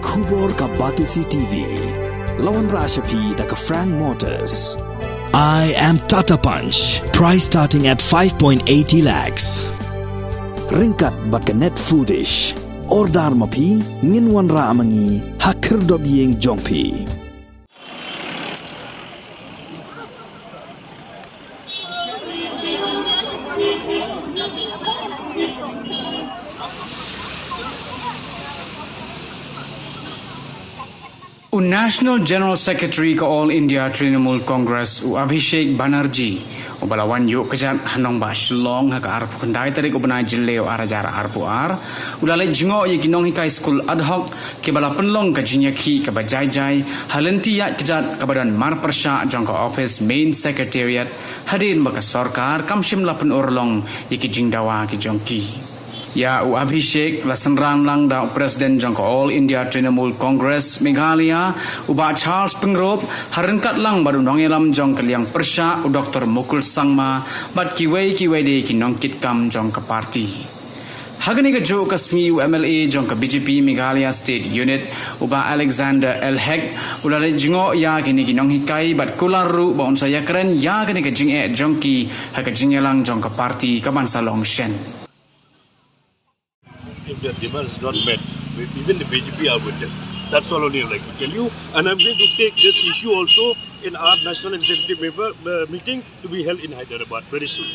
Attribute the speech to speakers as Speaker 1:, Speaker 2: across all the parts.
Speaker 1: Kubor ka Batisi TV. Lawan Rashapi da ka Frank Motors. I am Tata Punch. Price starting at 5.80 lakhs. Ringkat bat ka Net Foodish. Ordar mapi nginwan ra amangi hakir dob yeng jongpi.
Speaker 2: National General Secretary ka All India Trinamool Congress Abhishek Banerjee balawan yuk kejat hanong ba Shillong ha ka arpu kandai tarik ubnai jileo arajara arpu ar ulale jingo ye kinong hikai school ad hoc ke bala penlong ka jinyaki ka bajai-jai halenti ya kejat ka badan mar persha jong ka office main secretariat hadin baka sarkar kamshim la pen orlong ye ki jingdawa ki jongki. Ya Abhishek lasenrang lang da Presiden jangka All India Trinamool Congress Meghalaya uba Charles Pengrop harengkat lang baru nongelam jong keliang persya Dr. Mukul Sangma bat kiwei de kinongkit kam jong ke parti. Hagani ka jo ka SMI UMLA jong ka BJP Meghalaya State Unit uba Alexander Elhek ulale jingo ya kini kinong hikai bat kularu ba unsaya keren ya kini ka jinge jongki haka jingelang jong ka parti ka bansa Longshen.
Speaker 3: If their demand is not met, even the BJP are with them. That's all only I'd like to tell you. And I'm going to take this issue also in our National Executive meeting to be held in Hyderabad very soon.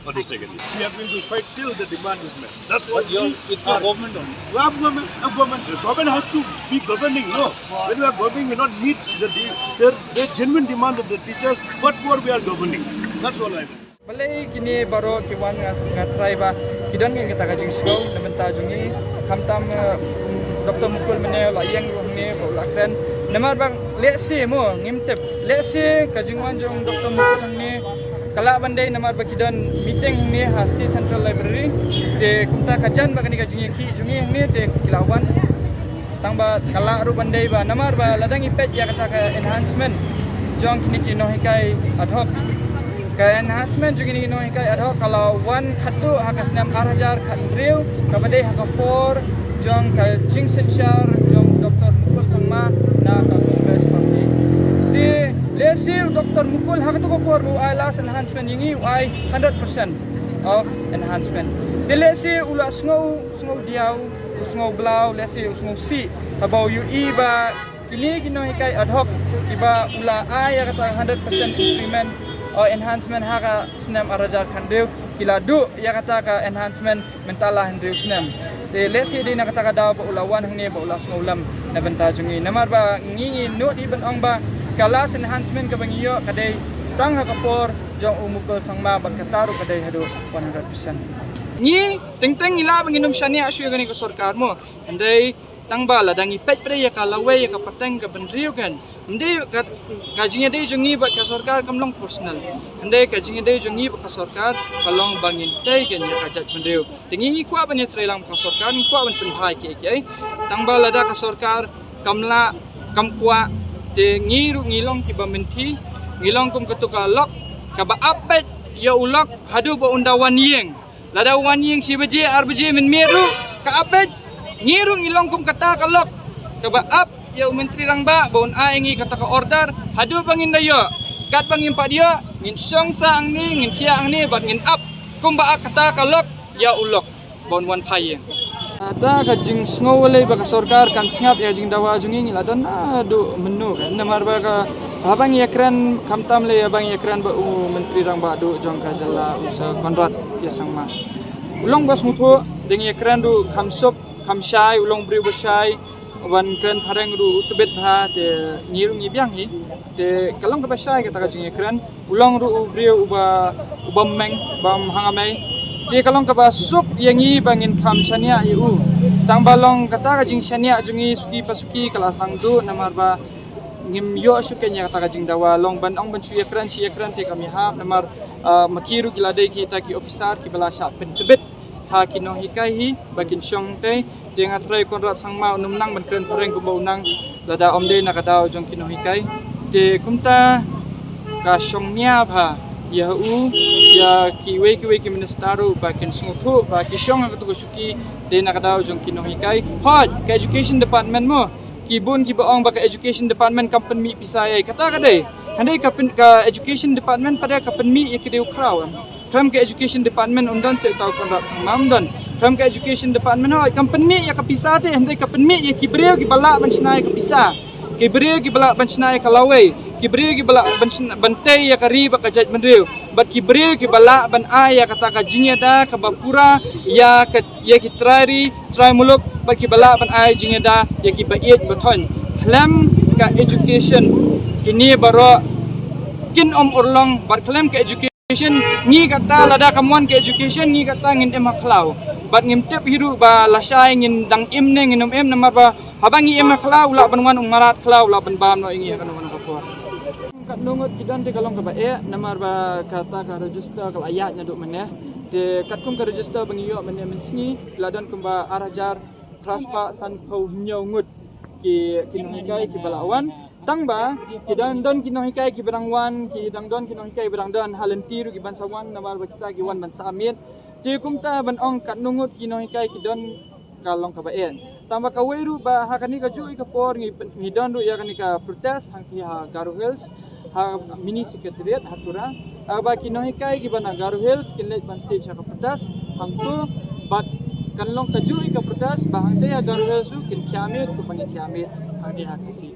Speaker 3: On the second day. We are going to fight till the demand is met. That's what
Speaker 4: it's our government only.
Speaker 3: We have government. The government has to be governing, no? When we are governing, we not need the genuine demand of the teachers. What for we are governing? That's all I mean.
Speaker 4: Balai kini baru kiwan ngatrai ba kidan ngi kita kajing sgau na benta jungi kamtam Dr. Mukul mene la yang ni bola kren namar bang lesi mo ngimtep lesi kajingwan jong Dr. Mukul ni kala bandai namar ba kidan meeting ni State Central Library te kumta kajan ba kani kajing ki jungi ni te kilawan tangba kala ru bandai ba namar ba ladang ipet ya kata ka enhancement jong kini kino hikai ad hoc ka enhancement juga ni noi kai adho kalau one khatu hakas nam arajar khandriu kabade hakapor jong ka jingsenchar jong Dr. Mukul Sangma na ka Congress party di lesi Dr. Mukul hakatu ko por ai last enhancement yingi ai 100% of enhancement di lesi ula snow diau snow blau lesi snow si abau ui ba kini kinoi kai adho kiba ula ai kata 100% increment enhancement haka snem arajar khandeu kila du ya kata ka enhancement mentala hendeu snem te lesi di na kata ka daw ulawan hangni ba ulas ngulam na benta jungi namar ba ngi no di ban ong ba kalas enhancement ka bangiyo kadai tang haka por jong Mukul Sangma ba kataru kadai hadu 100% ngi teng ila banginum shani asyu gani ko sarkar mo andai tang ba ladang ipet pre ya kalawai ya ka pateng ka benriu kan ndai kajingnya dei jungi ba ka sarkar kamlong personal ndai kajingnya dei jungi ba ka sarkar kalong bangin tei kan ya kajat benriu tingi kwa ban trelang ka sarkar ni kwa ban penhai ke tang ba lada ka sarkar kamla kamkwa te ngilong ki ba menti ngilong kum katuka lok ka ba apet ya ulok hadu ba undawan yeng lada wan yeng si beje arbeje men meru ka apet ngirung ilong kum kata kalok kaba up ya menteri rang ba bon aingi kata ka order hadu bangin dayo kat bangin pa dia ngin song sa ang ni ngin kia ang ni bat ngin up kum ba kata kalok ya ulok bon wan pai ada ka jing snowle ba ka sarkar kan singap ya jing dawa jungi ngila don adu menu kan namar ba ka abang yakran kamtam le abang yakran ba menteri rang ba du jong ka jala usa konrad ya sangma ulong bas mutho ding yakran du kamsop kamshai ulong bri bersai wan kren thareng ru tebet ha te ngirung ibyang hi te kalong ka basai kata ka jinge kren ulong ru bri uba meng bam hangamai te kalong ka basuk yangi bangin kham chania yu tang balong kata ka jing chania jungi suki pasuki kelas tangdu namar ba ngim yo sukenya kata ka jing dawa long ban ong ban chu yakran te kami ha namar makiru kilade ki ta ki officer ki bala sha pen tebet ha kino hikai hi bakin syong te dengan try Konrad Sangma numnang benkren pareng kumbau nang lada omde nakadao jong kino hikai te kumta ka syongnya ba ya ya kiwe ki ministaru bakin sungtu ba ki syong ka tugo suki te nakadao jong kino hikai hot ka education department mo kibun kibaong baka education department kapan mi pisai kata kadai handai kapan ka education department pada kapan mi ikideu kraw tram ke education department undan se tahu kondak samam dan tram ke education department hoi kapan mi ya kapisa te handai kapan mi ya kibreu ki balak ban snai kapisa kibreu ki balak ban snai kalawai kibreu ki balak bantai ya kari baka jaj mendeu bat kibreu ki balak ban ai ya kata ka jingeda ka bapura ya ki try muluk bat ki balak ban ai jingeda ya ki bait baton klam ka education kini baro kin urlong bat klam ka education ni kata lada kamuan ke education ni kata ngin emaklau bat ngimtep hiru ba lasai ngin dang im ne nginum em namar ba habangi emaklau la banwan umarat klau la ban bam no ingi kan wana kapor kat nungut kidan te kalong ka ba namar ba kata ka register kal ayatnya duk meneh te kat kum ka register bangiyo meneh mensngi ladan kum ba arajar traspa san pau nyongut ki kinuhikai ki balawan tang ba kidan don kinuhikai ki berangwan ki dang don kinuhikai berang don halentiru ki bansawan namar ba kita ki wan ban samit ti kumta ban ong kat nungut kinuhikai ki don kalong ka ba tamba ka weru ba hakani ka ju ikapor ngi don ru ya kani ka protest hang ki ha Garo Hills ha mini secretariat hatura ba kinuhikai ki ban Garo Hills kinlet ban stage ka protest hang tu bat kanlong ka ju ka protest ba hang te Garo Hills kin kiamit ku ban kiamit hang di hakisi